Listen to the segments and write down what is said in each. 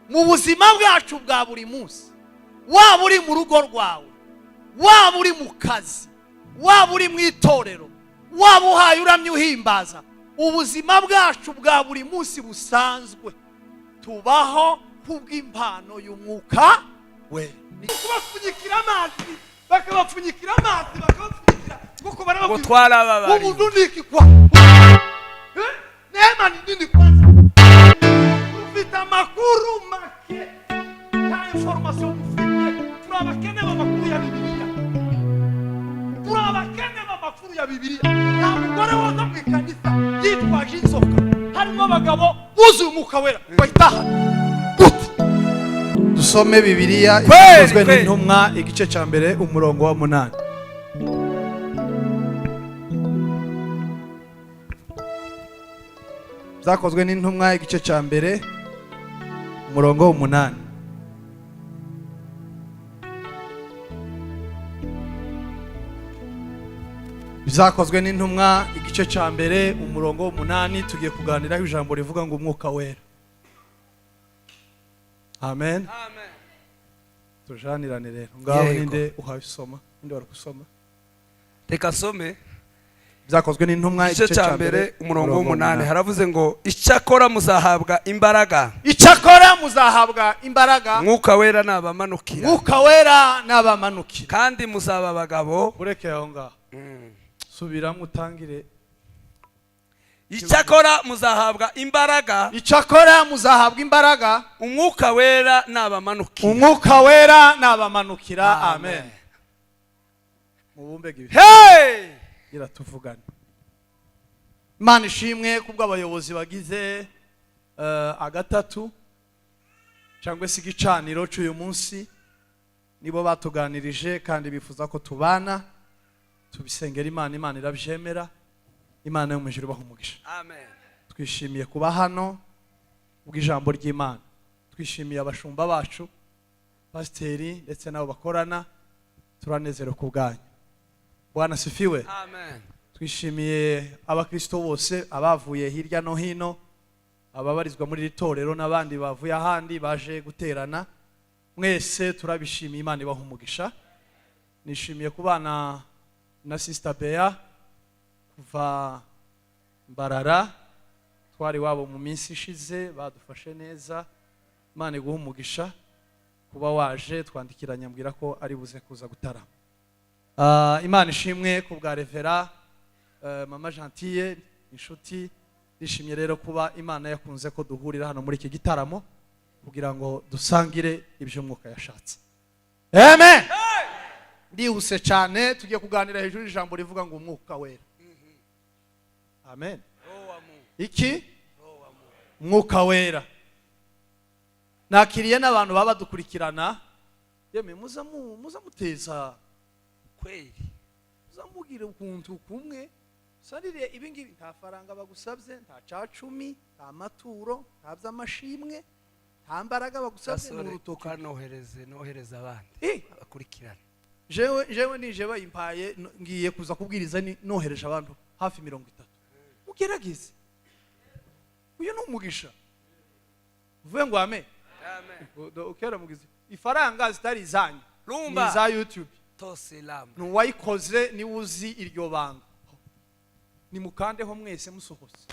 mu buzima bwacu bwa buri munsi, waba uri mu rugo rwawe, waba uri mu kazi, waba uri mu itorero, waba uhaye uramye uhimbaza, ubuzima bwacu bwa buri munsi busanzwe tubaho kubw'impano y'umwuka we. Kubapfunyikira amazi, bakabapfunyikira amazi, bakabapfunyikira kuko gutwara ababari umuntu nikikwa nema nini kwanza ufite amakuru make nta information ufite. Turabakene b'amakuru ya Bibiliya, turabakene b'amakuru ya Bibiliya. Nta mugore woza mu ikanisa yitwaje inzoka, harimo abagabo buzuye umwuka wera bahitaha. Dusome Bibiliya ikozwe n'intumwa igice cya mbere umurongo wa 8. Zakozwe n'intumwa igice cya mbere umurongo wa 8. Bizakozwe n'intumwa igice cya mbere umurongo wa 8. Tugiye kuganiraho ijambo rivuga ngo umwuka wera. Amen. Amen. Tujanirane rero. Ngaho ninde uhabisoma? Ninde warakusoma? Reka some. Bizakozwe n'intumwa igice cya mbere umurongo wa 8. Haravuze ngo icyakora muzahabwa imbaraga. Icyakora muzahabwa imbaraga. Mwuka wera nabamanukira. Mwuka wera nabamanukira. Kandi muzaba abagabo. Ureke aho ngaho. Subiramo utangire. Icyakora muzahabwa imbaraga. Icyakora muzahabwa imbaraga. Umwuka wera nabamanukira. Umwuka wera nabamanukira. Amen. Mubumbe gibi. Hey! Gira tuvugane. Imana ishimwe kubwo abayobozi bagize agatatu cyangwa se igicaniro cy'uyu munsi, nibo batuganirije kandi bifuza ko tubana tubisengera Imana. Imana irabyemera. Imana yo mwijuru bahumugisha. Amen. Twishimiye kuba hano ubw'ijambo ry'Imana. Twishimiye abashumba bacu, pasiteri ndetse nabo bakorana. Turanezero ku bwanyu. Bwana sifiwe. Amen. Twishimiye abakristo bose abavuye hirya no hino, ababarizwa muri itorero n'abandi bavuye ahandi baje guterana. Mwese turabishimiye. Imana ibahumugisha. Nishimiye kubana na Sister Bea kuva Mbarara, twari wabo mu minsi ishize, badufashe neza. Imana iguhumugisha kuba waje, twandikiranya ambwira ko ari buze kuza gutarama. Imana ishimwe ku bwa Revera Mama Gentille inshuti. Nishimye rero kuba Imana yakunze ko duhurira hano muri iki gitaramo kugira ngo dusangire ibyo umwuka yashatse. Amen. Ndihuse cyane, tugiye kuganira hejuru y'ijambo rivuga ngo umwuka wera. Amen. Iki? Umwuka wera. Nakiriye n'abantu baba dukurikirana. Yeme muza muteza kweli. Muzamugira ukuntu kumwe. Sarire ibingibi nta faranga bagusabye, nta cacumi, nta maturo, nta by'amashimwe, nta mbaraga bagusabye mu rutoka. Nohereza abandi bakurikirana. Jewe nije bayimpaye ngiye kuza kubwiriza nohereje abantu hafi 30. Ugerageze. Uyu ni umugisha. Uvuye ngo amen. Amen. Ukera mugize. Ifaranga zitari zanyu. Ni za YouTube. Toselamba. Nuwayikoze ni uzi iryo banga. Ni mukandeho mwese musohose.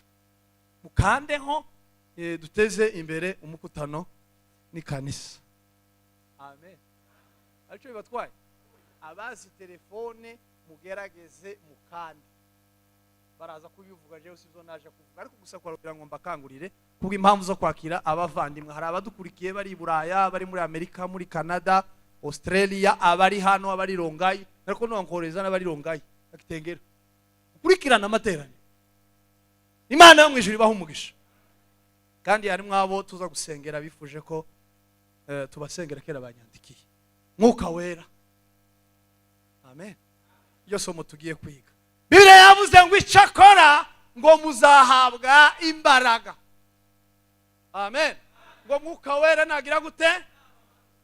Mukandeho duteze imbere umukutano ni kanisa. Amen. Acho bibatwaye. Abazi telefone mugerageze mukande. Baraza kubivuga je usibyo naje kuvuga, ariko gusa kugira ngo mbakangurire kubwo impamvu zo kwakira abavandimwe. Hari abadukurikiye bari Buraya, bari muri Amerika, muri Canada, Australia, abari hano, abari Rongai, ariko no nkoreza n'abari Rongai akitengera kurikirana amaterane. Imana yo mwijuru ibaho umugisha. Kandi hari mwabo tuza gusengera bifuje ko tubasengera kera banyandikiye. Mwuka wera. Amen. Iyo somo tugiye kwiga. Bibiliya yavuze ngo icyakora ngo muzahabwa imbaraga. Amen. Ngo mwuka wera nagira gute?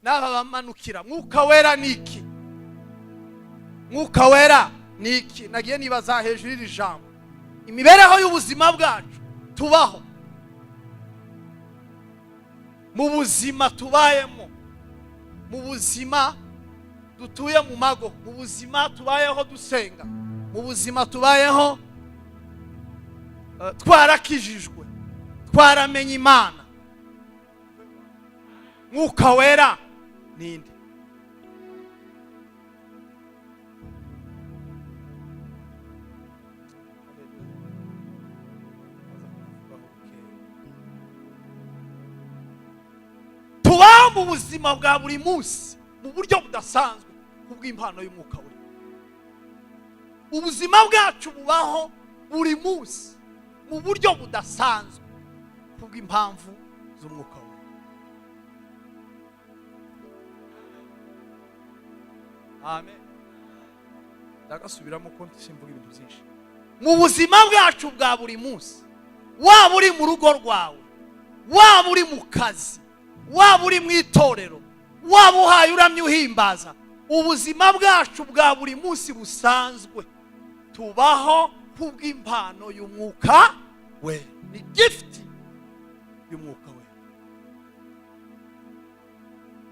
Nabamanukira. Mwuka wera niki? Mwuka wera niki? Nagiye nibaza hejuru y'iri jambo. Imibereho y'ubuzima bwacu tubaho. mu buzima tubayemo, mu buzima dutuye mu mago, mu buzima tubayeho dusenga, mu buzima tubayeho twarakijijwe, twaramenye Imana. Mwuka Wera ninde? Tubaho mu buzima bwa buri munsi mu buryo budasanzwe kubw'impano y'Umwuka Wera. Ubuzima bwacu bubaho buri munsi mu buryo budasanzwe kubw'impamvu z'Umwuka Wera. Amen. Ndagasubiramo ko simvuga ibintu byinshi. Mu buzima bwacu bwa buri munsi, waba uri mu rugo rwawe, waba uri mu kazi, waba uri mu itorero, waba uhaye uramye uhimbaza, ubuzima bwacu bwa buri munsi busanzwe tubaho kubw'impano y'Umwuka Wera. Ni gift y'Umwuka Wera.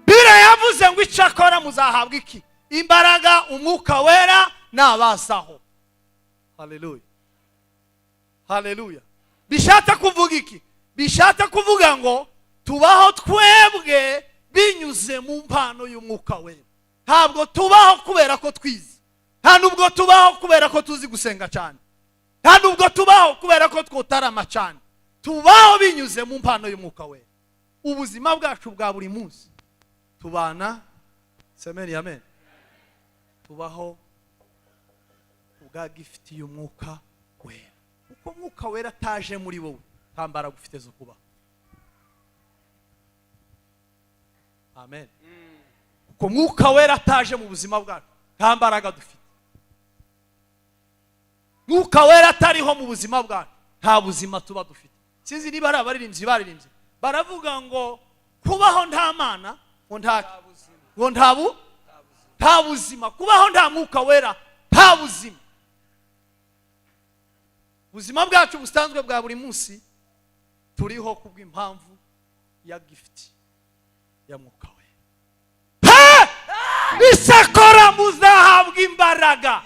Biblia yavuze ngo icyakora muzahabwa iki? Imbaraga Umwuka Wera nabazaho. Haleluya, haleluya. Bishaka kuvuga iki? Bishaka kuvuga ngo tubaho twebwe binyuze mu mpano y'Umwuka Wera. Ntabwo tubaho kubera ko twize, nta nubwo tubaho kubera ko tuzi gusenga cyane, nta nubwo tubaho kubera ko twotarama cyane. Tubaho binyuze mu mpano y'Umwuka Wera. Ubuzima bwacu bwa buri munsi tubana, semeni amen, tubaho ubwa gift y'Umwuka Wera. Uko Umwuka Wera ataje muri wowe, nta mbaraga ufite zo kubaho. Amen. Uko Umwuka Wera ataje mu buzima bwacu, nta mbaraga dufite. Umwuka Wera atariho mu buzima bwacu, nta buzima tuba dufite. Sinzi niba ari abaririmbyi baririmbye baravuga ngo kubaho nta Mana, ngo nta buzima. Kubaho nta Mwuka Wera, nta buzima. Ubuzima bwacu busanzwe bwa buri munsi turiho kubw'impamvu ya gift ya Mwuka Wera. Icyakora muzahabwa imbaraga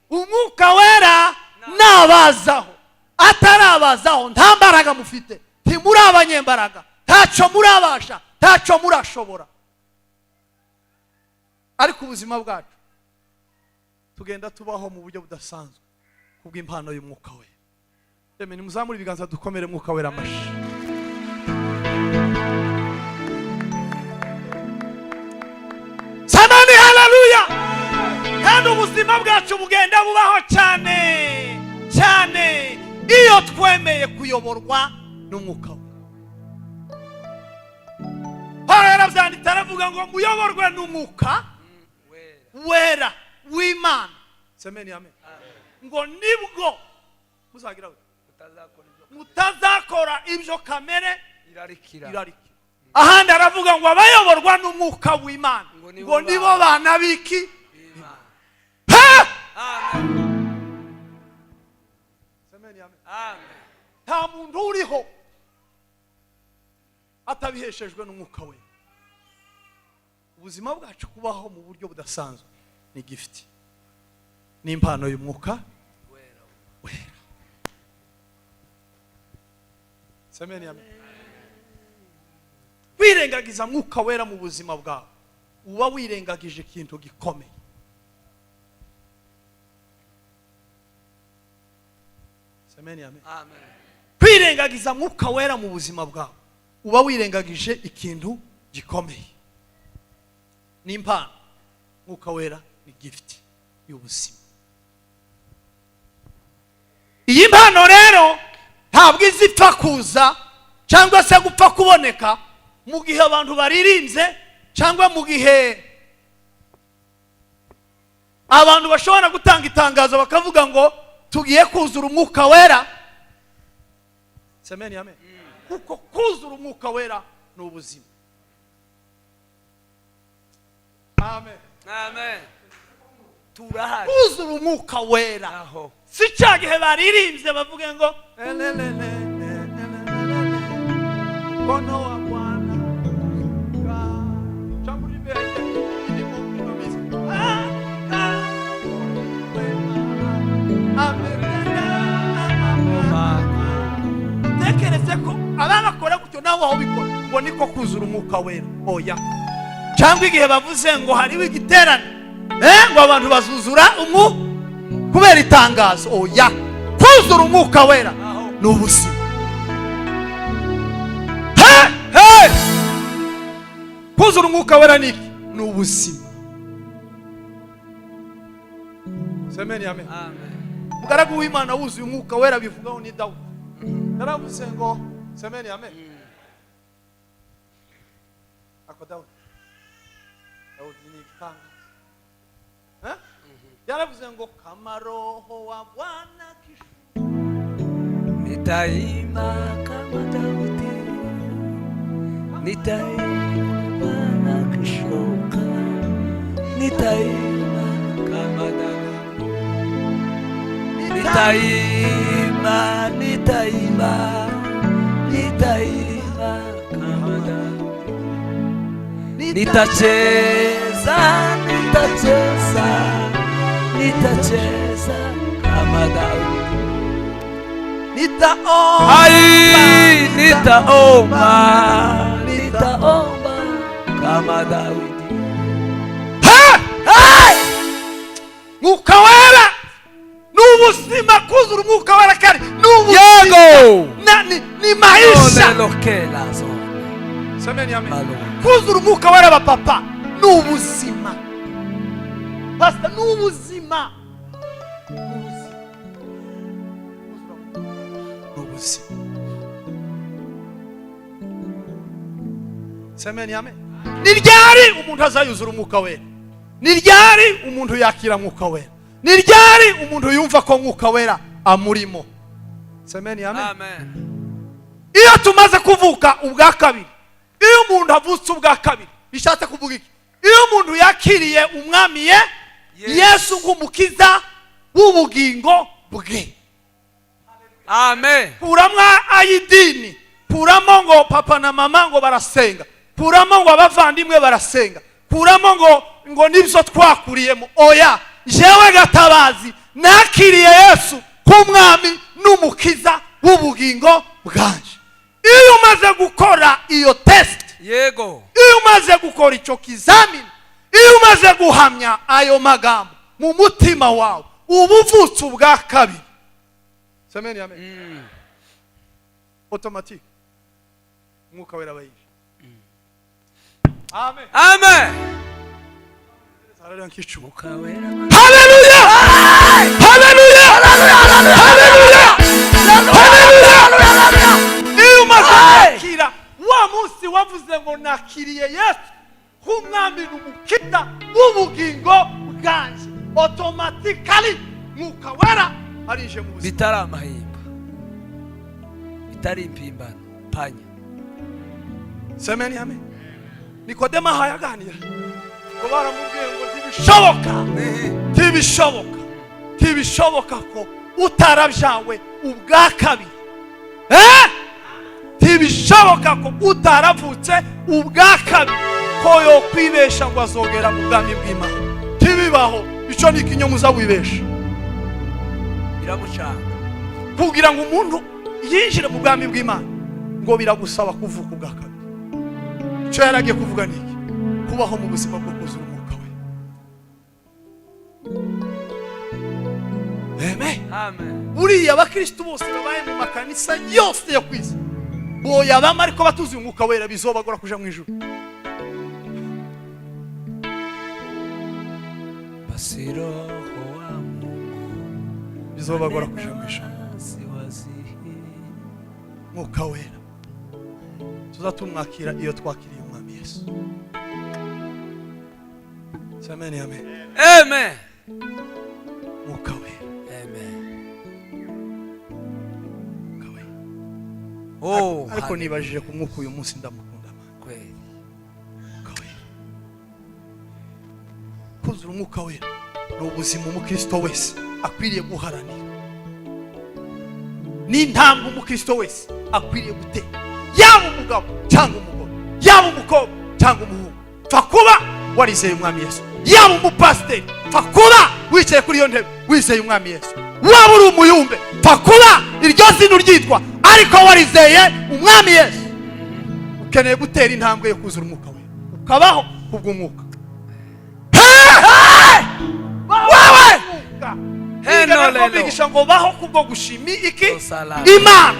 Umwuka Wera nabazaho. Atarabazaho nta mbaraga mufite, ntimuri abanyembaraga, ntacyo murabasha, ntacyo murashobora. Ariko ubuzima bwacu tugenda tubaho mu buryo budasanzwe kubw'impano y'Umwuka Wera. Yemwe nimuzamure ibiganza dukomere Mwuka Wera amashi. Samani haleluya. Kandi ubuzima bwacu bugenda bubaho cyane cyane iyo twemeye kuyoborwa n'Umwuka Wera. Paulo yaravyanditse aravuga ngo muyoborwe n'Umwuka Wera w'Imana. Semeni amen. Ngo nibwo muzagira mutazakora ibyo kamere irarikira. Ahandi aravuga ngo abayoborwa n'Umwuka w'Imana ngo nibo bana biki? Amen. Semeni amen. Amen. Nta muntu uriho atabiheshejwe n'Umwuka Wera. Ubuzima bwacu kubaho mu buryo budasanzwe ni gift, ni impano y'Umwuka Wera. Semeni amen. Wirengagiza Mwuka Wera mu buzima bwawe, uba wirengagije ikintu gikomeye. Semeni amen. Amen. Kwirengagiza Mwuka Wera mu buzima bwawe, uba wirengagije ikintu gikomeye. Ni impano. Mwuka Wera ni gift y'ubuzima. Iyi mpano rero ntabwo izipfa kuza cyangwa se gupfa kuboneka mu gihe abantu baririmbye, cyangwa mu gihe abantu bashobora gutanga itangazo bakavuga ngo tugiye kuzura Umwuka Wera. Semeni amen. Kuko kuzura Umwuka Wera ni ubuzima. Amen. Amen. Turahari. Kuzura Umwuka Wera. Aho. Si cyagihe baririmbye bavuge ngo kono wa Bwana ngo niko kuzura umwuka wera. Oya. Cyangwa igihe bavuze ngo hariho igiterane ngo abantu bazuzura kubera itangazo. Oya. Kuzura umwuka wera ni ubuzima. Kuzura umwuka wera ni ubuzima. Semeni amen. Mugaragu w'Imana wuzuye umwuka wera bivugaho ni Dawudi. Yaravuze ngo semeni amen. Ako Dawudi ni kanga. Yaravuze ngo kama roho wa Bwana kishuka nitaimba kama Daudi, nitaimba na kishuka, nitaimba kama Daudi, nitaimba, nitaimba, nitaimba kama Daudi, nitacheza, nitacheza, nitacheza kama Daudi, nitaomba, nitaomba, nitaomba kama Daudi. Mwuka wera n'ubuzima. Kuzura umwuka wera kandi n'ubuzima ni maisha. Semeni amen. Kuzura umwuka wera bapapa n'ubuzima. Basta n'ubuzima. N'ubuzima. Semeni amen. Ni ryari umuntu azayuzura umwuka wera? Ni ryari umuntu yakira umwuka wera? Ni ryari umuntu yumva ko umwuka wera amurimo? Semeni amen. Amen. Iyo tumaze kuvuka ubwa kabiri, iyo umuntu avutse ubwa kabiri, bishatse kuvuga iki? Iyo umuntu yakiriye umwami Yesu nk'umukiza w'ubugingo bwe. Amen. Kuramo ayidini, kuramo ngo papa na mama ngo barasenga, kuramo ngo abavandimwe barasenga, kuramo ngo nibyo twakuriyemo. Oya, jewe Gatabazi nakiriye Yesu nk'umwami n'umukiza w'ubugingo bwanje. Iyo umaze gukora iyo test, yego, iyo umaze gukora icyo kizamini, iyo umaze guhamya ayo magambo mu mutima wawe, ubuvutse ubwa kabiri. Semeni amen. Automatique umwuka wera bayije. Amen. Amen. Hallelujah. Hallelujah. Hallelujah. Hallelujah. Iyo umaze wa munsi wavuze ngo nakiriye Yesu nk'umwami n'umukiza w'ubugingo bwanje, automatically mwuka wera arije mu buzima. Bitari amahimba, bitari impimbano, panya. Semeni amen. Nikodema hayaganira ngo baramubwiye ngo ntibishoboka ko utarabyawe ubwa kabiri. Ntibishoboka ko utaravutse ubwa kabiri ko yo kwibesha ngo azogera mu bwami bw'Imana. Ntibibaho. Icyo ni ikinyomuza wibesha. Biramucanga kugira ngo umuntu yinjire mu bwami bw'Imana ngo biragusaba kuvuka ubwa kabiri. Icyo yaragiye kuvuga ni iki? Kubaho mu buzima bwo kuzura umwuka we. Amen. Buriya abakristo bose babaye mu makanisa yose yo kwisi, boya bama ariko batuzi umwuka wera bizobagora kuja mu ijuru. Basiroho wa Mungu bizobagora kuja mu ijuru. Umwuka wera tuzatumwakira iyo twakiriye umwami Yesu. Amen. Amen. Amen. Umwuka wera. Oh, ariko nibajije ku mwuka uyu munsi ndamukunda kweli. Umwuka wera. Kuzura umwuka wera ni ubuzima umukristo wese akwiriye guharanira. Ni intambwe umukristo wese akwiriye gutera, yaba umugabo cyangwa umugore, yaba umukobwa cyangwa umuhungu. Fa kuba warizeye umwami Yesu, yaba umupasiteri, fa kuba wicaye kuri iyo ntebe wizeye umwami Yesu, waba uri umuyumbe, fa kuba iryo zina uryitwa ariko warizeye umwami Yesu. ukeneye gutera intambwe yo kuzura umwuka we ukabaho kubw'umwuka. Wewe bigisha ngo baho kubwo gushima iki Imana.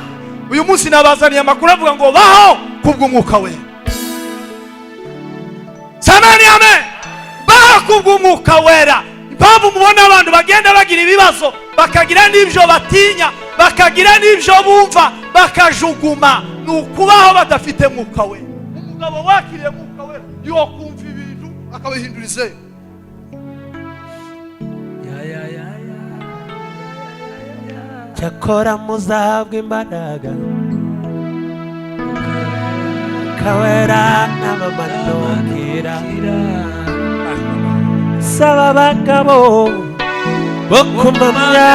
Uyu munsi nabazaniye amakuru avuga ngo baho kubw'umwuka we. Samani amen. Baho kubw'umwuka wera. Impamvu mubona abantu bagenda bagira ibibazo, bakagira n'ibyo batinya, bakagira n'ibyo bumva, bakajuguma, ni ukubaho badafite mwuka we. Umugabo wakiriye mwuka we yo kumva ibintu akabihindurize. Cyakora muzahabwa imbaraga kawera n'abamanukira saba abagabo bo kumamya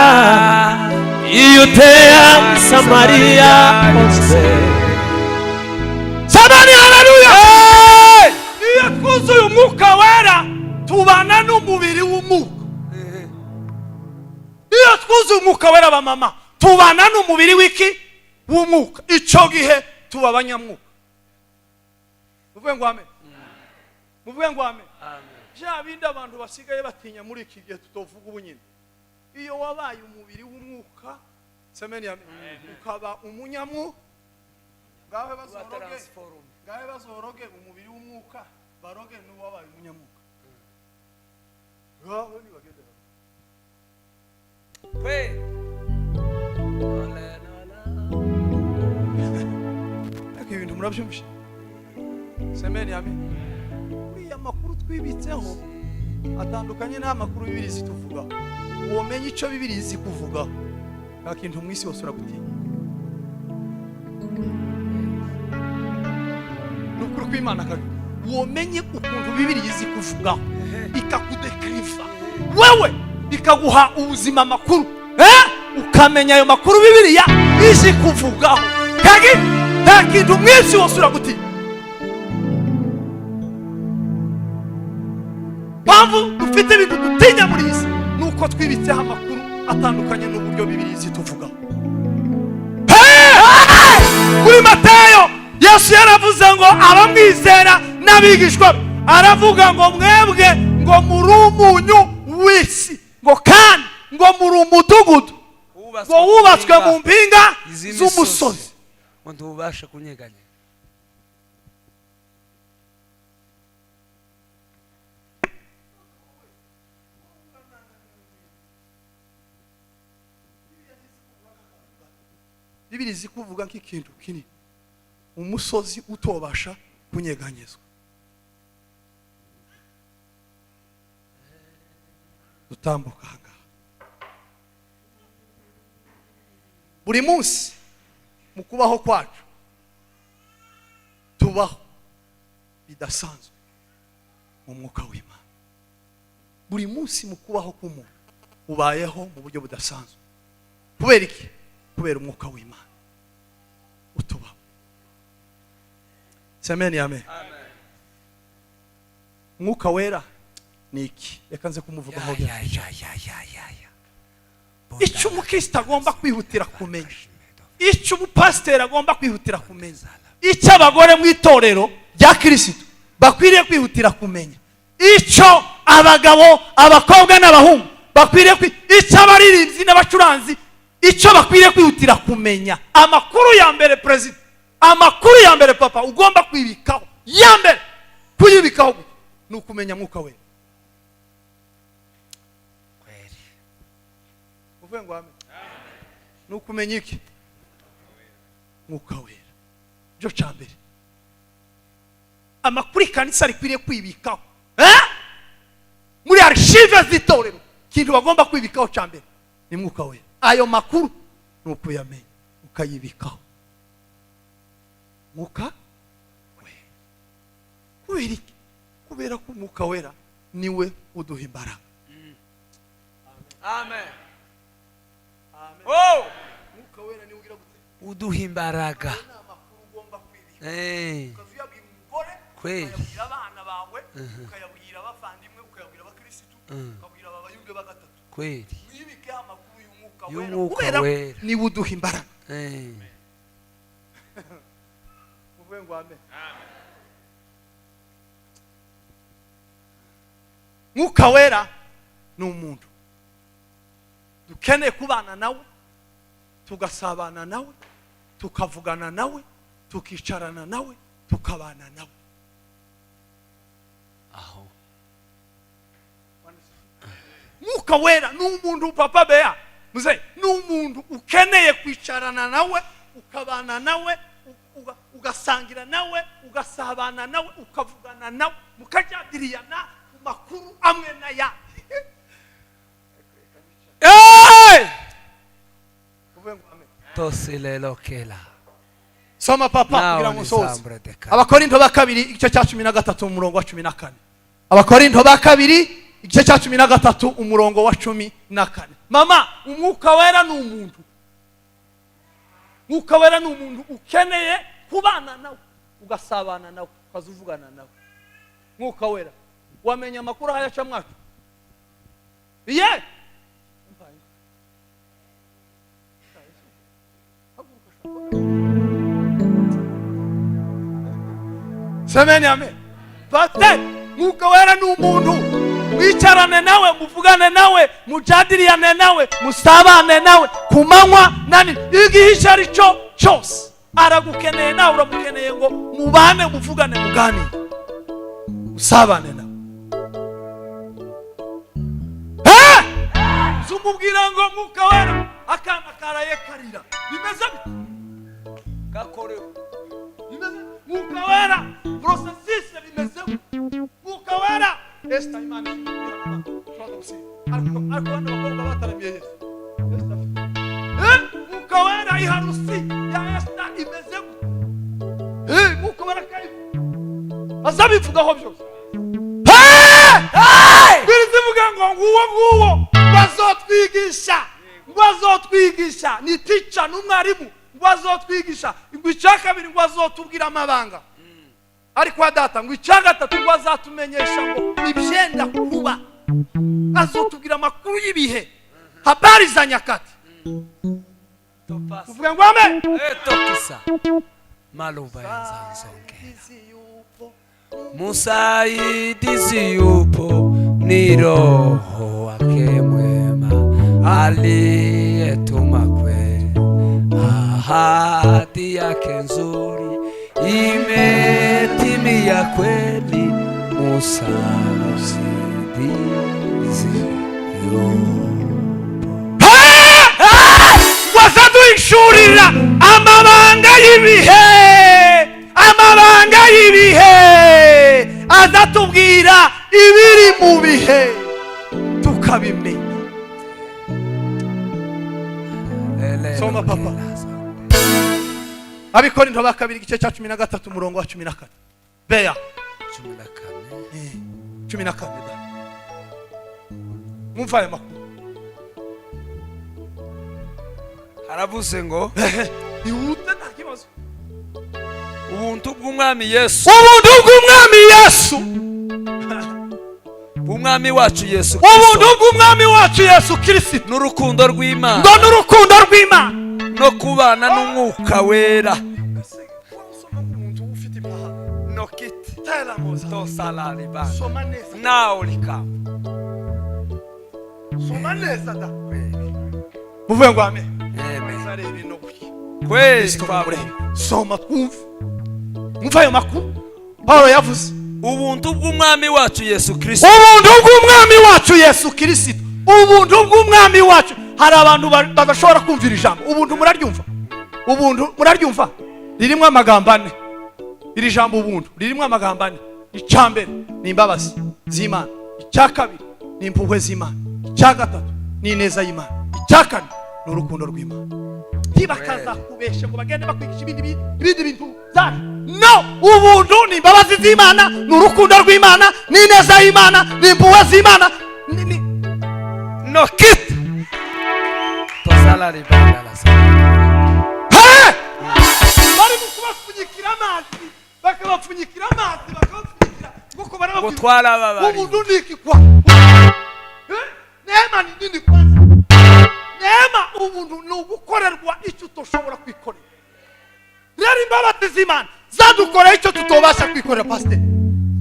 iyo uteye Samariya hose. Samani haleluya. Iyo twuzuye umwuka wera tubana n'umubiri w'umwuka. Iyo twuzuye umwuka wera bamama tubana n'umubiri w'iki w'umwuka. Icyo gihe tuba abanyamwuka. Muvuge ngo amen. Muvuge ngo amen. Bya bindi abantu basigaye batinya muri iki gihe tutovuga ubunyine. Iyo wabaye umubiri w'umwuka, semeni amen, ukaba umunyamwuka, ngahe bazoroge umubiri w'umwuka, baroge n'uwabaye umunyamwuka. Ngaho ni bagenda. Aka ibintu murabyumvisha? Semeni amen. Uriya makuru twibitseho atandukanye n'amakuru Bibiliya zituvuga. Uwomenye icyo Bibiliya zikuvuga, nta kintu mu isi hose uragutinya. Nukuri kw'Imana kabi. Uwomenye ukuntu Bibiliya zikuvuga, ikakudekriva. Wewe ikaguha ubuzima amakuru. Ukamenya ayo makuru Bibiliya izikuvugaho. Kagi nta kintu mu isi hose uragutinya. Mpamvu dufite ibintu dutinya muri isi nuko twibitseho amakuru atandukanye n'uburyo Bibiliya zituvuga. Kuri Matayo Yesu yaravuze ngo abamwizera n'abigishwa aravuga ngo mwebwe ngo muri umunyu w'isi, ngo kandi ngo muri umudugudu ngo wubatswe mu mpinga z'umusozi ngo ntubashe kunyeganya. Bibiliya zikuvuga nk'ikintu kinini, umusozi utobasha kunyeganyezwa. Dutambuka hanga buri munsi mu kubaho kwacu tubaho bidasanzwe mu mwuka w'Imana. Buri munsi mu kubaho k'umuntu ubayeho mu buryo budasanzwe. Kubera iki? Kubera umwuka w'Imana utubaho. Semeni amen. Mwuka wera ni iki? Reka nze kumuvugaho. Icyo umukristo agomba kwihutira kumenya, icyo umupasiteri agomba kwihutira kumenya, icyo abagore mu itorero rya Kristo bakwiriye kwihutira kumenya, icyo abagabo, abakobwa n'abahungu bakwiriye icyo abaririmbyi n'abacuranzi icyo bakwiriye kwihutira kumenya. Amakuru ya mbere president, amakuru ya mbere papa ugomba kwibikaho, ya mbere kuyibikaho ni ukumenya mwuka wera. Uvuge ngo amen. Ni ukumenya iki? Mwuka wera. Byo cyambere. Amakuru kanisa rikwiriye kwibikaho. Muri archive z'itorero kintu bagomba kwibikaho cyambere ni mwuka wera. Ayo makuru nuko yamenye ukayibikaho. Mwuka wera. Kubera iki? Kubera ko mwuka wera niwe uduha imbaraga. Amen. Amen. Oh! Mwuka wera niwe ugira gute? Uduha imbaraga. Ni amakuru ugomba kwibika. Ukazuyabwira umugore, ukayabwira abana bawe, ukayabwira abavandimwe, ukayabwira abakristo, ukabwira abayumbe bagatatu. Kweli. Mwibike amakuru y'umwuka Y'umwuka wera. niwe uduha imbaraga. ngo amen. Mwuka wera ni umuntu dukeneye kubana nawe, tugasabana nawe, tukavugana nawe, tukicarana nawe, tukabana nawe. aho Mwuka wera ni umuntu papa Bea muze, ni umuntu ukeneye kwicarana nawe, ukabana nawe, ugasangira nawe, ugasabana nawe, ukavugana nawe, mukajyadiriyana ku makuru amwe na ya. tosilelo kela Soma papa Now kugira ngo ni nsoze. Sambre de Kane. Abakorinto ba kabiri igice cya 13 umurongo wa 14. Abakorinto ba kabiri igice cya 13 umurongo wa 14. Mama, umwuka wera ni umuntu. Mwuka wera ni umuntu ukeneye kubana nawe, ugasabana nawe, ukazuvugana nawe. Mwuka wera wamenya amakuru hayaca mwacu. Ye! Semeni amen. Bate, mwuka wera ni umuntu wicarane nawe, muvugane nawe, mujadiriyane nawe, musabane nawe kumanywa nani igihe ari cyo cyose. Aragukeneye nawe uramukeneye ngo mubane, muvugane, muganire, musabane nawe. Zumubwira ngo mwuka wera akana karaye karira bimeze gakore mwuka wera processes bimeze mwuka wera esta imana ariko bakobwa bataramiye Yesu mwuka wera iharusi ya esta imeze mwuka wera kai azabivugaho byose birizivuga ngo nguwo bazotwigisha ni teacher n'umwarimu bazotwigisha ngo icyakabiri ngo azotubwira amabanga ariko kwa data ngo icyagatatu ngo azatumenyesha ngo ibyenda kuba, azotubwira amakuru y'ibihe, habari za nyakati. Uvuga ngo amen. tokisa maluba yanzanzonge musaidizi yupo ni roho wake mwema aliyetuma kweli, ahadi yake nzuri imetimia kweli. Musaidizi yupo wazaduhishurira amabanga y'ibihe, azatubwira ibiri mu bihe tukabimenya. Soma papa. Abakorinto ba kabiri igice cya 13 umurongo wa 14. Bea 14 mumva aya makuru. haravuze ngo ihute nta kibazo. ubuntu bw'umwami Yesu, Ubuntu bw'umwami Yesu, bw'umwami wacu Yesu ubuntu bw'umwami wacu Yesu Kristo, n'urukundo rw'Imana, ngo n'urukundo rw'Imana no kubana n'umwuka wera. nokiti tela moza Tosalali ba soma neza, naolika soma neza da muvuye ngo amen. amen Sare ibintu kweli soma twumve mumva ayo makuru Paulo yavuze. ubuntu bw'umwami wacu Yesu Kristo, Ubuntu bw'umwami wacu Yesu Kristo, ubuntu bw'umwami wacu. Hari abantu badashobora kumvira ijambo ubuntu. Muraryumva? Ubuntu muraryumva? Ririmo amagambo ane. Iri jambo ubuntu ririmo amagambo ane. Icyambere ni imbabazi z'Imana, icyakabiri ni impuhwe z'Imana, icyagatatu ni ineza y'Imana, icyakane ni urukundo rw'Imana. Ntibakaza kubesha ngo bagende bakwigisha ibindi bintu zaje. No, ubuntu ni imbabazi z'Imana, ni urukundo rw'Imana, ni ineza y'Imana, ni impuhwe z'Imana. no kit tosalali ba Bari kubapfunyikira amazi, bakabapfunyikira kuko gutwara babari. ubuntu ni iki kwa? Neema ni nini kwanza? Neema ubuntu ni ugukorerwa icyo utoshobora kwikorera. Rero imbabazi z'Imana zadukoreye icyo tutobasha kwikorera pasiteri.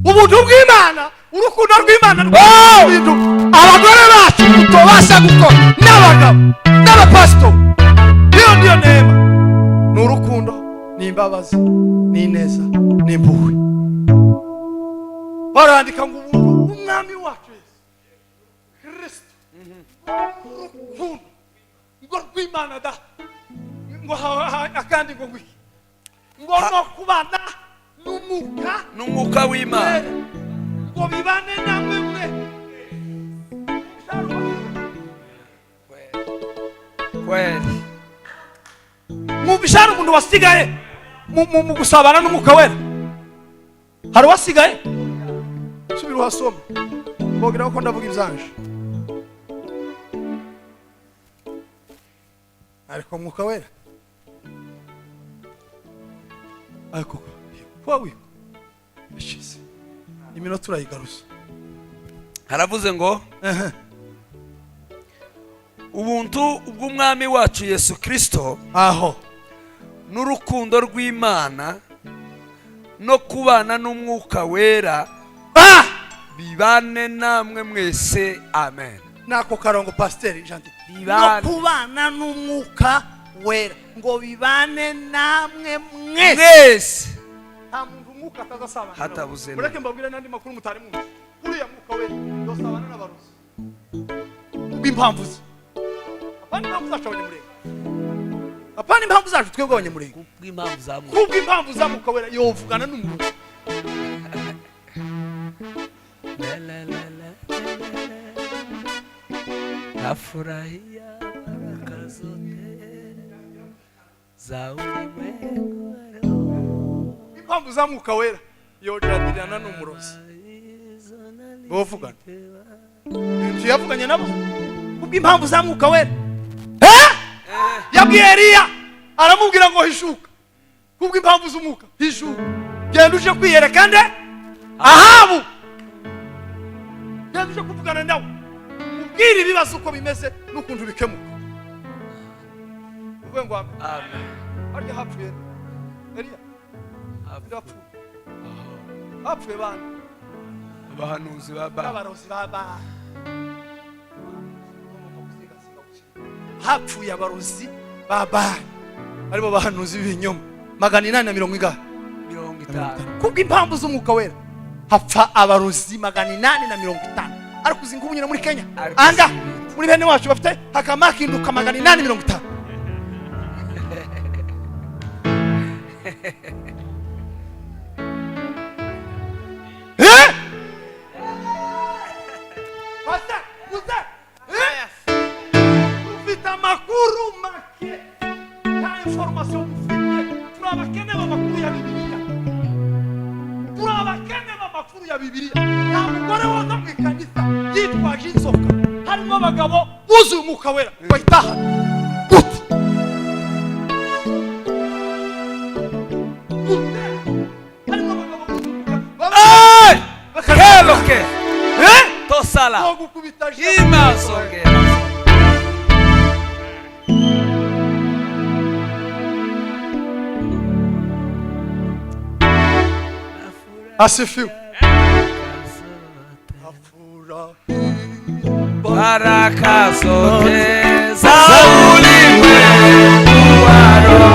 Ubuntu bw'Imana, urukundo rw'Imana rw'ibintu abagore bacu tutobasha gukora, n'abagabo n'abapasitori. Niyo nema ni urukundo, ni imbabazi, ni ineza, ni impuhwe. Barandika ngo ubuntu bw'Umwami wacu Yesu Kristo, urukundo ngo rw'Imana da, ngo akandi ngo ngwiki, ngo no kubana n'umwuka w'Imana, ngo bibane namwe mwe. kweli Mubishara umuntu wasigaye mu gusabana n'umwuka wera. Hari wasigaye? Subira uhasome. Bogira ko ndavuga ibyanje. Ariko umwuka wera. Ariko kwawe. Bishize. Iminota turayigaruza. haravuze ngo ubuntu bw'Umwami wacu Yesu Kristo aho n'urukundo rw'Imana no kubana n'umwuka wera bibane namwe mwese. Amen. Nako karongo pasiteri Jean Bibane. No kubana n'umwuka wera ngo bibane namwe mwese. Nta muntu umwuka atazasabana. Hatabuze. Mureke mbabwire n'andi makuru mutari mu. Uriya mwuka wera dosabana n'abaruzi. B'impamvu ze. Apana impamvu zacu abanyamurenge. Apana impamvu zacu twebwe abanyamurenge. Kubw'impamvu za Mungu. Kubw'impamvu za mwuka wera yovugana n'umuntu. Nafurahia baraka zote za ulimwengu. Impamvu za mwuka wera yojadirana n'umurozi. Bovugana. Inzu yavuganye nabo. Kubw'impamvu za mwuka wera. Yabwiye Eliya aramubwira ngo hishuka. Kubw'impamvu z'umwuka hishuka. Genda uje kwiyereka nde? Ahabu. Genda uje kuvugana nawe. Ubwira ibibazo uko bimeze n'ukuntu bikemuka. Uvuye ngo amen. Arya hapfuye Eliya. Hapfuye. Hapfuye bana. Abahanuzi baba. Abarozi baba. Hapfuye abarozi baba. Aribo bahanuzi b'ibinyoma 850. Kubw'impamvu z'umwuka wera hapfa abarozi 850. Ariko uzinga ubunyura muri Kenya. Anga muri bene wacu bafite hakamakinduka 850. Pasta, uza. Ufita makuru make. Ta information ufite. Turabakene makuru ya Bibiliya. Turabakene makuru ya Bibiliya. Nta mugore woza mu kanisa yitwaje inzoka. Harimo abagabo buzuye umwuka wera. Bayitaha. Keloke. Tosala. Imasonge. Asifiwe. Baraka zote za ulimwengu waro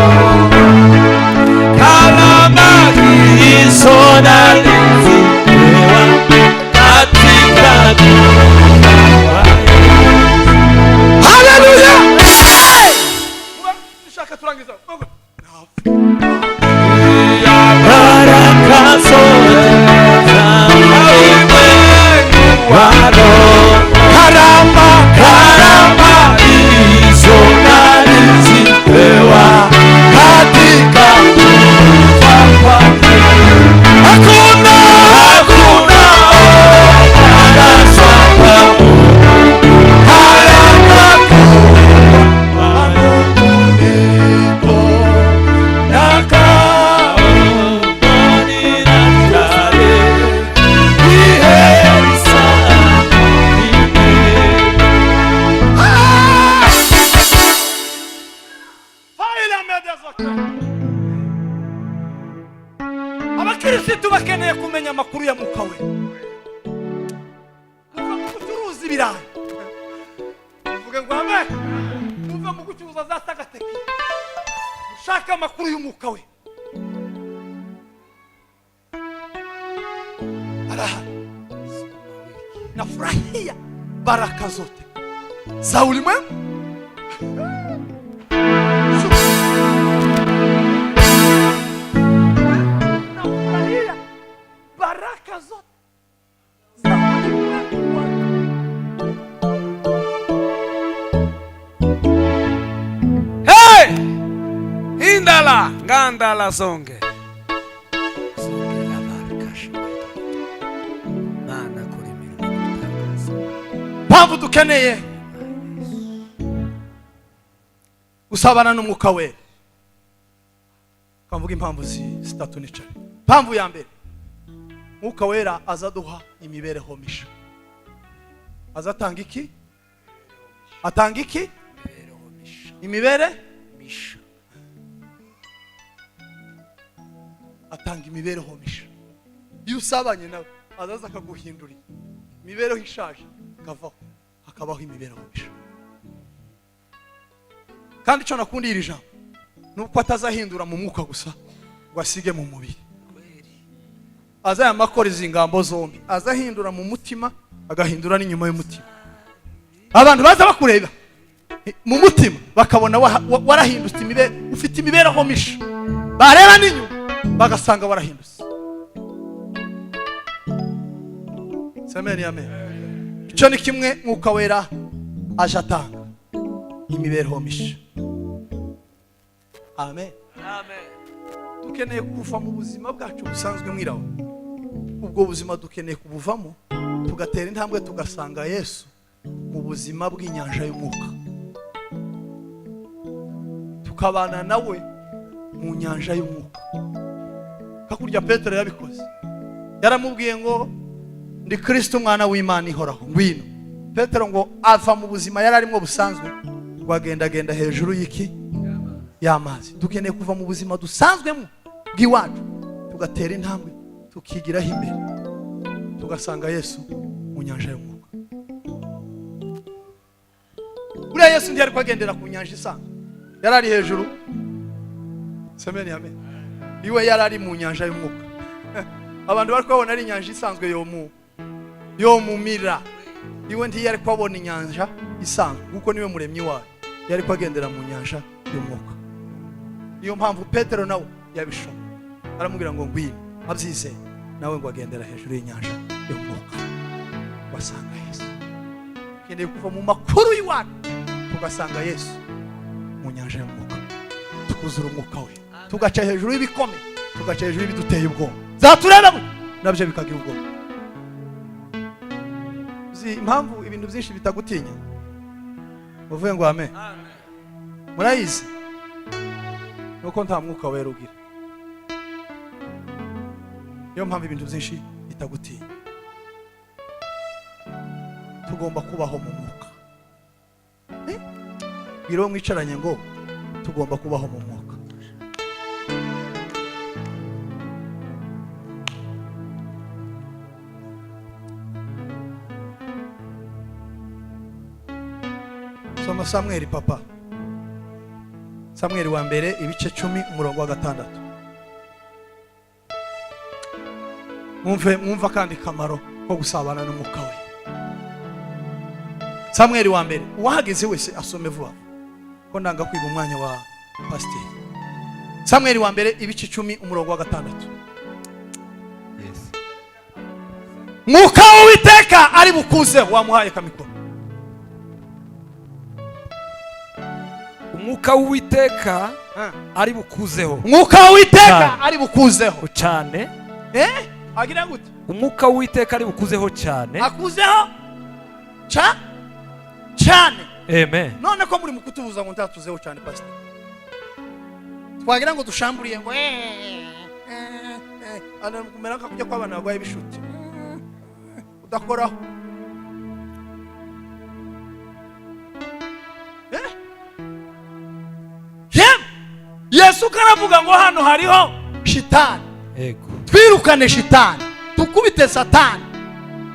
kalama hizo nalizipewa katika dunia. Haleluya. Shaka turangiza. Baraka zote za ulimwengu waro karama hizo nalizipewa katika kufa kwake. Hakuna dukeneye kumenya amakuru ya Mwuka we. Uva mu gucuruza ibirayi uvuge ngo amen. Uva mu gucuruza za tagateki ushaka amakuru y'Umwuka we. Nafurahia baraka zote za ulimwengu. Nafurahia baraka zote za ulimwengu. Hey! Indala, ngandala songe. Mpamvu dukeneye gusabana n'Umwuka we. Kamvuga impamvu zitatu nicare. Mpamvu ya mbere, Mwuka wera azaduha imibereho misha. Azatanga iki? Atanga iki? Imibere misha. Atanga imibereho misha. Iyo usabanye nawe azaza akaguhindurira imibereho ishaje kavaho hakabaho imibereho misha. Kandi cyo nakundi iri jambo nuko atazahindura mu mwuka gusa ngo asige mu mubiri. Azayamakora izingambo zombi, azahindura mu mutima agahindura n'inyuma y'umutima. Abantu baza bakureba mu mutima bakabona warahindutse ufite imibereho misha, bareba n'inyuma bagasanga warahindutse. Amen, amen. Icyo ni kimwe Mwuka wera aje atanga imibereho misha. Amen. Amen. Dukeneye kuva mu buzima bwacu busanzwe mwiraho. Ubwo buzima dukeneye kubuvamo tugatera intambwe tugasanga Yesu mu buzima bw'inyanja y'Umwuka. Tukabana nawe mu nyanja y'Umwuka. Kakurya Petero yabikoze. Yaramubwiye ngo ndi Kristo umwana w'Imana ihoraho ngwino. Petero ngo ava mu buzima yararimo busanzwe genda hejuru y'iki y'amazi. Dukeneye kuva mu buzima dusanzwemo bw'iwacu tugatera intambwe tukigiraho imbere tugasanga Yesu mu nyanja y'Umwuka. Uriya Yesu ntiyari kwagendera ku nyanja isanzwe, yarari hejuru. Amen, amen. Iwe yarari mu nyanja y'Umwuka. Abantu bari kwabona ari inyanja isanzwe yo mumira. Iwe ntiyari kwabona inyanja isanzwe kuko niwe muremyi wayo, yari kwagendera mu nyanja y'Umwuka. Iyo mpamvu Petero nawe yabishoma aramubwira ngo ngwino, abyize nawe ngo agendera hejuru y'inyanja y'Umwuka wasanga Yesu. Keneye kuva mu makuru y'iwacu tugasanga Yesu mu nyanja y'Umwuka, tukuzura Umwuka we, tugaca hejuru y'ibikome, tugaca hejuru y'ibiduteye ubwoba zatureba nabyo bikagira ubwoba. Impamvu ibintu byinshi bitagutinya uvuye ngo amen. Murayizi nuko nta Mwuka wera ugira. Niyo mpamvu ibintu byinshi bitagutinya. Tugomba kubaho mu Mwuka. Biro mwicaranye ngo tugomba kubaho mu Mwuka. Soma Samueli papa. Samueli wa mbere ibice 10 umurongo wa 6. Mwumva kandi kamaro ko gusabana n'Umwuka we. Samueli wa mbere wahageze wese asome vuba ko ndanga kwiga umwanya wa pastor. Samueli wa mbere ibice 10 umurongo wa 6. Yes. Mwuka w'Uwiteka ari bukuze wamuhaye kamikoro. Umwuka w'Uwiteka ari bukuzeho. Umwuka w'Uwiteka ari bukuzeho cyane. Agira gute? Umwuka w'Uwiteka ari bukuzeho cyane. Akuzeho cyane. Amen. None ko muri mukutubuza ngo ntatuzeho cyane pastor. Twagira ngo dushamburiye ngo ana kumera nka kujya kwabana bagwaye bishuti. Udakoraho. Yesu karavuga ngo hano hariho shitani. Yego. twirukane shitani, tukubite satani.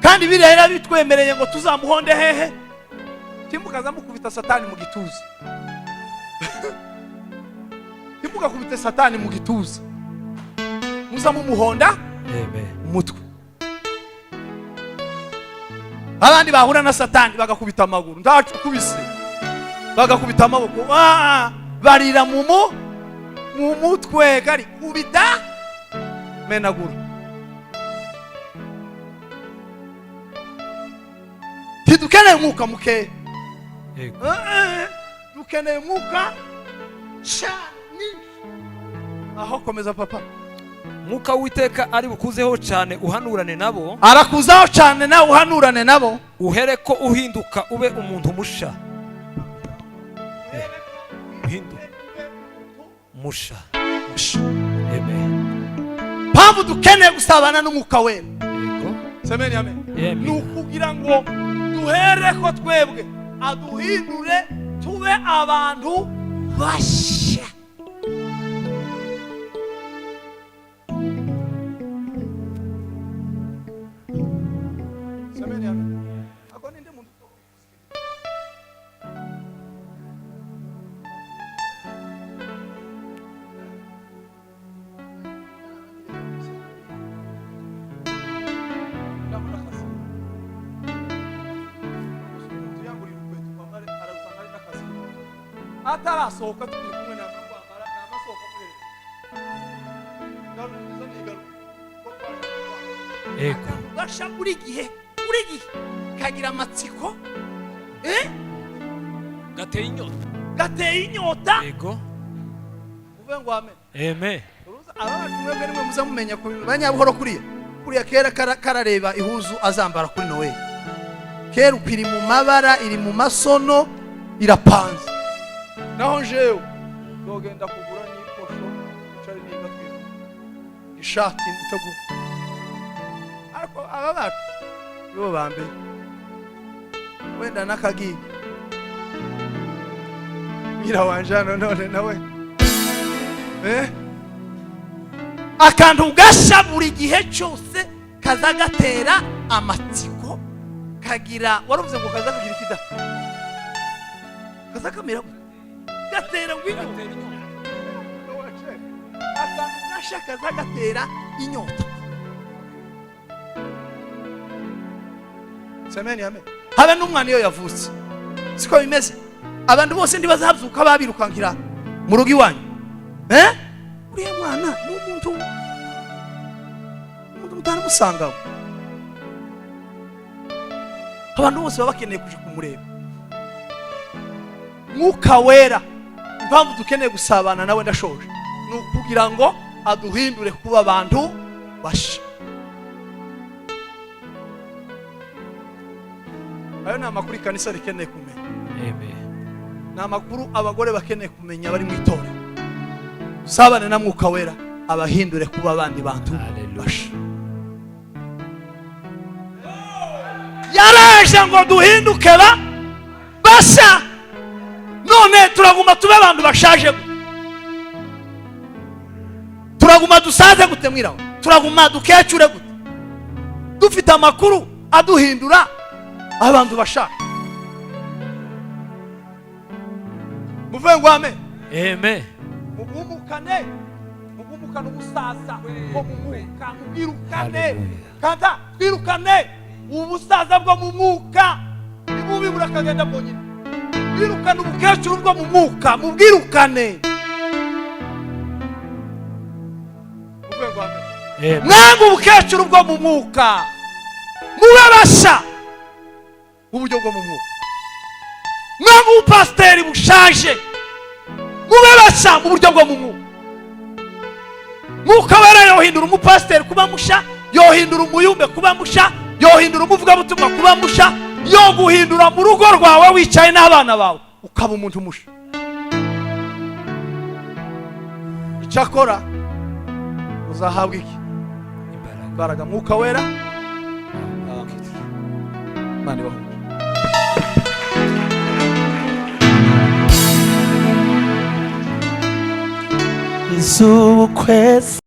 Kandi birera bitwemereye ngo tuzamuhonde hehe? Timukaza mukubita satani mu gituza. Timuka kubita satani mu gituza. Muza mumuhonda umutwe. Abandi bahura na satani bagakubita amaguru, ndacu kubise. Bagakubita amaboko. Barira mu mutwe kari kubita menaguru. Tidukeneye umwuka muke. Dukeneye umwuka cyane. Aho komeza papa. Mwuka w'Uwiteka ari bukuzeho cyane uhanurane nabo. Arakuzaho cyane nawe uhanurane nabo. Uhere ko uhinduka ube umuntu musha. Uhinduka musha. Amen. Pamvu dukeneye gusabana n'umwuka wera. Yego. Semeni amen. Amen. Nukugira ngo duhere ko twebwe aduhindure tube abantu basha. Semeni amen. Ako ninde muntu atarasohoka turi kumwe na kwambara n'amasohoka muri Yego. gasha buri gihe kagira amatsiko gateye inyota. Yego. Uve ngo amen. Amen. Abantu mwebwe nimwe muza mumenya ko banyabuhoro kuriya kera karareba ihuzu azambara kuri Noel. Kera upiri mu mabara, iri mu masono, irapanze. Naho njewe dogenda kugura n'ikosho cyari niga twiga ishati cyo ariko aba batu yo bambe wenda nakagi mira wanjano none nawe akantu gasha buri gihe cyose kazagatera amatsiko kagira waruvuze ngo kazagira ikida kazakamera gatera ngwino akantu gasha kazagatera inyota. Semeni amen. Habe n'umwana iyo yavutse siko bimeze, abantu bose ndibazabyuka babirukankira mu rugo iwanyu. Uriya mwana n'umuntu mutanamusangaho. Abantu bose baba bakeneye kuja kumureba. Mwuka wera impamvu dukeneye gusabana nawe ndashoje nukugira ngo aduhindure kuba abantu basha. Ayo ni amakuru kanisa rikeneye kumenya. Amen. Ni amakuru abagore bakeneye kumenya bari mu itorero. Sabane na mwuka wera abahindure kuba abandi bantu basha. Yaraje ngo duhinduke basha. None turaguma tube abantu bashaje. Turaguma dusaze gute mwiraho. Turaguma dukecure gute. Dufite amakuru aduhindura abantu bashaje. Muvuye ngo amen. Amen. Mugumukane ubusaza bwo mu mwuka, mubwirukane kanda twirukane ubusaza bwo mu mwuka nibubi burakagenda bonyine. Birukane ubukecuru bwo mu mwuka, mubwirukane. Muvuye ngo amen. Mwangu ubukecuru bwo mu mwuka mubabasha uburyo bwo mu mwuka. Mwangu ubupasiteri bushaje mubabasha mu buryo bwo mu mwuka. Mwuka wera yohindura umupasiteri kuba musha, yohindura umuyumbe kuba musha, yohindura umuvugabutumwa kuba musha, yo guhindura mu rugo rwawe wicaye n'abana bawe ukaba umuntu musha. Icyakora uzahabwa iki? Imbaraga. Mwuka wera mani baho Izuba ukwezi